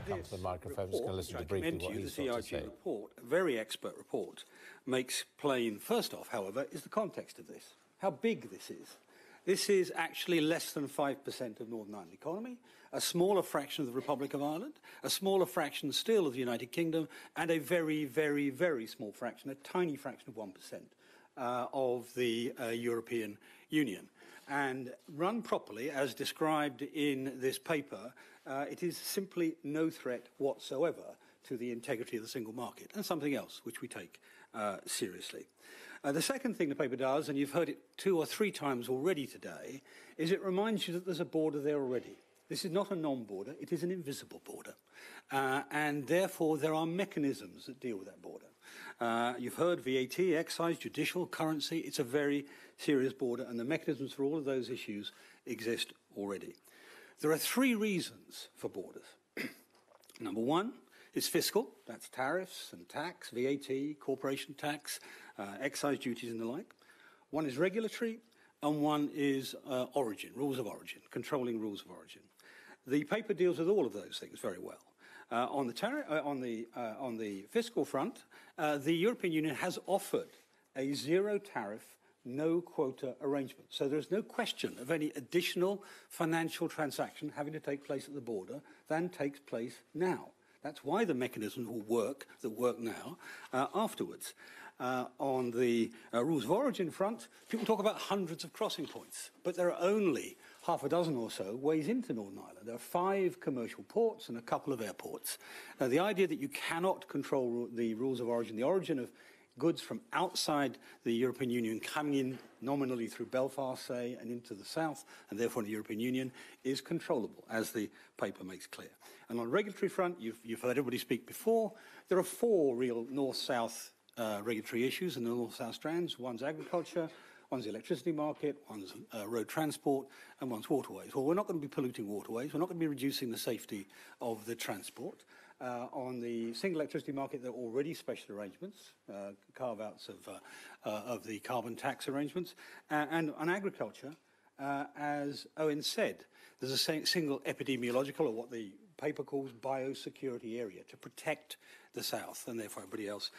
come to the microphone. I'm just going to listen to briefly what he's got to say. ERG report, a very expert report, makes plain, first off, however, is the context of this. How big this is. This is actually less than 5% of Northern Ireland economy, a smaller fraction of the Republic of Ireland, a smaller fraction still of the United Kingdom, and a very, very, very small fraction, a tiny fraction of 1% of the European Union. And run properly, as described in this paper, it is simply no threat whatsoever to the integrity of the single market, and something else which we take seriously. The second thing the paper does, and you've heard it 2 or 3 times already today, is it reminds you that there's a border there already. This is not a non-border, it is an invisible border. And therefore there are mechanisms that deal with that border. You've heard VAT, excise, judicial, currency. It's a very serious border, and the mechanisms for all of those issues exist already. There are 3 reasons for borders. Number 1 is fiscal. That's tariffs and tax, VAT, corporation tax, excise duties and the like. 1 is regulatory, and 1 is origin, rules of origin, controlling rules of origin. The paper deals with all of those things very well. On the fiscal front, the European Union has offered a zero tariff, no quota arrangement. So there's no question of any additional financial transaction having to take place at the border than takes place now. That's why the mechanisms will work that work now afterwards. On the rules of origin front, people talk about hundreds of crossing points, but there are only half a dozen or so ways into Northern Ireland. There are 5 commercial ports and a couple of airports. Now, the idea that you cannot control the rules of origin, the origin of goods from outside the European Union coming in nominally through Belfast, say, and into the south, and therefore in the European Union, is controllable, as the paper makes clear. And on the regulatory front, you've heard everybody speak before. There are 4 real north-south regulatory issues in the north-south strands. One's agriculture, one's the electricity market, one's road transport, and one's waterways. Well, we're not going to be polluting waterways. We're not going to be reducing the safety of the transport. On the single electricity market, there are already special arrangements, carve-outs of the carbon tax arrangements. And on agriculture, as Owen said, there's a single epidemiological, or what the paper calls biosecurity area, to protect the south and therefore everybody else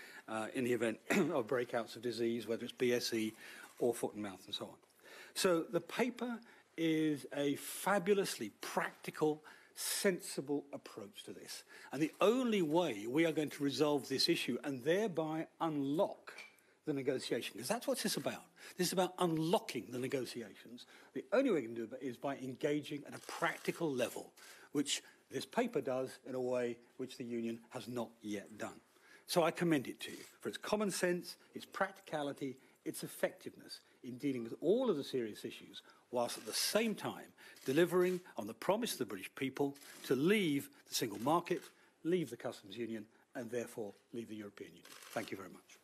in the event of breakouts of disease, whether it's BSE or foot and mouth and so on. So the paper is a fabulously practical, sensible approach to this. And the only way we are going to resolve this issue and thereby unlock the negotiation, because that's what this is about. This is about unlocking the negotiations. The only way we can do it is by engaging at a practical level, which this paper does in a way which the union has not yet done. So I commend it to you for its common sense, its practicality, its effectiveness in dealing with all of the serious issues, whilst at the same time delivering on the promise of the British people to leave the single market, leave the customs union, and therefore leave the European Union. Thank you very much.